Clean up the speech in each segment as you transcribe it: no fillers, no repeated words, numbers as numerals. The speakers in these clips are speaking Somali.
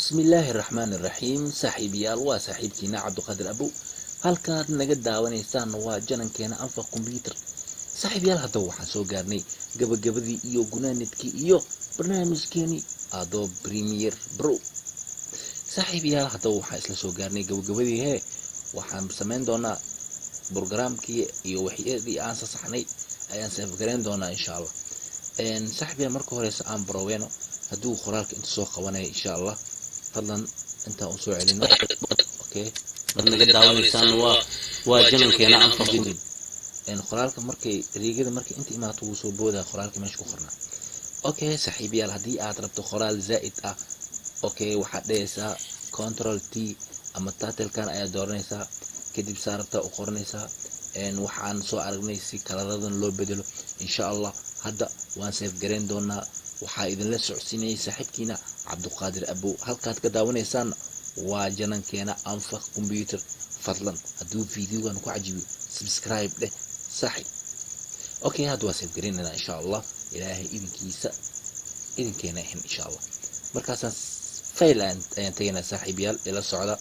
بسم الله الرحمن الرحيم. صاحبي الوا صاحبتينا عبد القادر ابو halkaad naga daawanaysaan waa janankeena anfa computer. saaxiibayaal hadda waxaan soo gaarnay gabagabadii iyo gunaanadkii iyo barnaamijkeeni Adobe Premiere Pro. saaxiibayaal hadda waxaan isla soo gaarnay gabagabadii waxaan sameyn doonaa barnaamijkii iyo wixii aan saxnay ayaan save gareyn doonaa insha Allah. saaxiibayaal marka hore aan baroweyno haduu qoraalka inta soo qabanay insha Allah fadlan inta uu soo celino. okay naga daawanaysaan waa janankeena anfa computer. qoraalka markay riigada markay inta imaato uu soo boodaa qoraalka meesha ku qornaa. okay saaxiibayaal hadii aad rabto qoraal zaid ah okay waxaad dhehaysaa control T ama title kan ayaa dooranaysaa kadib saarta u qoranaysaa waxaan soo aragnay si kalaradan loo bedelo insha Allah. hadda waan save gareyn doonaa waxaa idin la socodsiinay saaxiibkiina Cabduqaadir Abu. halkaad ka daawanaysaan waa janankeena anfa computer. fadlan haduu fiidiyogan ku cajibiyo subscribe dheh saaxiib. okay hadda waa save gareynaa insha Allah. ilaahay idinkiisa idinkeena insha Allah. markaasaan file ayaan tagaynaa saaxiibayaal ila socda.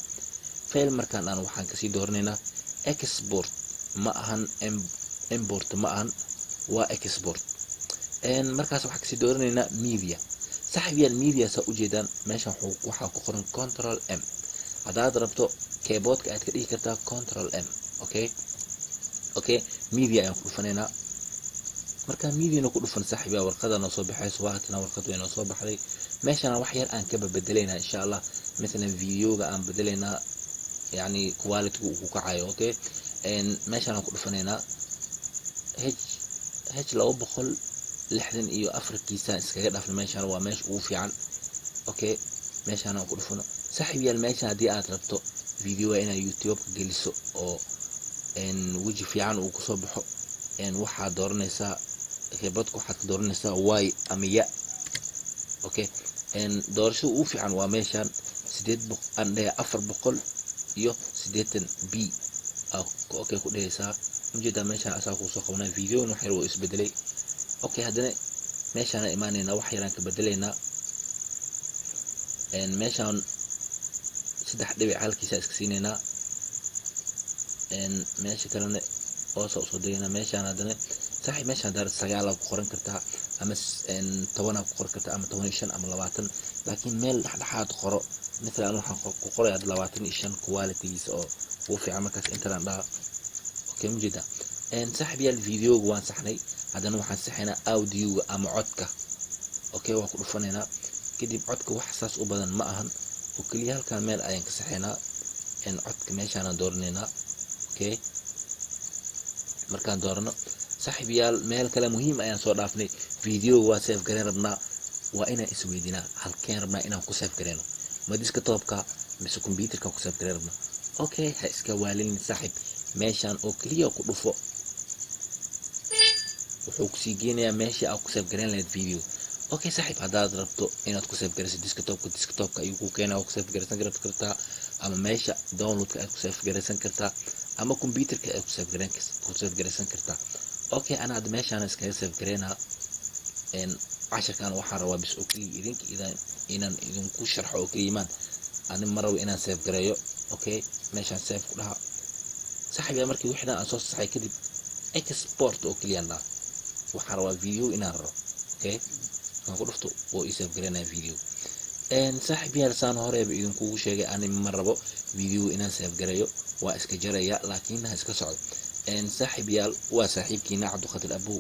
file markaan aan waxaan ka sii dooranaynaa export ma ahan import ma ahan waa export. markaas waxaan ka sii dooranaynaa media. saaxiibayaal media sa u jeedaan meeshan waxa ku qoran control M. hadaad rabto keyboardka aad ka dhigi kartaa control M. okay media ayaan ku dhufanaynaa. marka media ku dhufan saaxiibayaal warqada noo soo baxayso waa tan warqad weyn oo soo baxday. meeshan wax yar aan ka bedeleynaa insha Allah. مثلا فيديوغا aan bedeleynaa yani quality uu ku kacayo. okay meeshan aan ku dhufanayna h 260 iyo afarkiisa iskaga dhafna meeshan waa meesha ugu fiican. okay meeshan aan ku dhufano saaxiibayaal. meeshan hadii aad rabto video ina YouTube ka geliso oo waji fiican uu ku soo baxo waxa dooranaysaa heebadku waxaad dooranaysaa y ama ya. okay doorashada ugu fiican waa meeshan 400 iyo 80 b. okay ku dhehaysaa ujeeda meeshan asaa ku soo qabanaa video wax yar oo isbedelay. okay hadana meeshan aan imaanayna wax yar aan ka bedeleynaa meeshan 3 dhibic halkiisa iska siinayna meesha kalena oo soo deeyna meeshan hadana saaxiib meeshan dar 9 ku qoran kartaa ama 10 ku qoran kartaa ama 15 ama 20 laakiin meel dhaxdhaxaad qoro. مثلا waxaan ku qoray 25 quality oo uu fiican markaas inta aan dhaha. okay mujida saaxiibayaal video waan saxnay hadana waxaan saxaynaa audio ama codka. okay waan ku dhufanaynaa kadib codka wax saas u badan ma ahan oo kaliya halkan meel ayaan ka saxaynaa codka meeshaan aan dooranaynaa. okay markaan doorano saaxiibayaal meel kale muhiim ayaan soo dhaafnay. video waa save gareyn rabnaa waa inaan isweydiinaa halkeen rabnaa inaan ku save gareyno ma desktopka mise computerka ku save gareyn rabnaa. okay ha iska waalin saaxiib meeshaan oo kaliya ku dhufo wuxuu ku sii geenayaa meesha aad ku save gareyn lahayd video. okay saaxiib hadaad rabto inaad ku save gareyso desktopka ayuu ku keenaa ku save gareysan kartaa ama meesha downloadka aad ku save gareysan kartaa ama computerka aad ku save gareysan kartaa. okay ana had meeshaan iska save gareynaa casharkan waxaan rabaa bis oo kaliya inaan idinku sharxo oo kaliya aan maraw inaan save gareeyo. okay meeshaan save ku dhaha saaxiibayaal markii wixii aan soo saxay kadib export oo kaliya aan waxaan rabaa video inaan raro. okay aan ku dhufto oo save gareynaa video. saaxiibayaal saan hore idinku sheegay aan ma rabo video inaan save gareeyo waa iska jaraya laakiin ha iska socdo. saaxiibayaal waa saaxiibkiina Cabduqaadir Abu.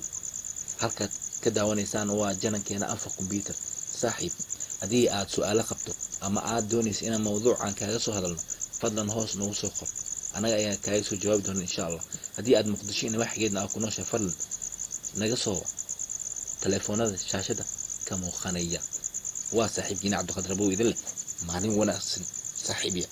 halkaad ka daawanaysaan waa janankeena anfa computer. saaxiib hadii aad su'aalo qabto ama aad doonayso inaan mowduucan kaaga soo hadalno fadlan hoos noogu soo qor anaga ayaa kaaga soo jawaabi doona insha Allah. hadii aad muqdisho in wax geedna aad ku nooshay fadlan naga soo telefoonada shaashada ka muuqanaya. waa saaxiibkiina Cabduqaadir Abu idin leh maalin wanaagsan saaxiibiya.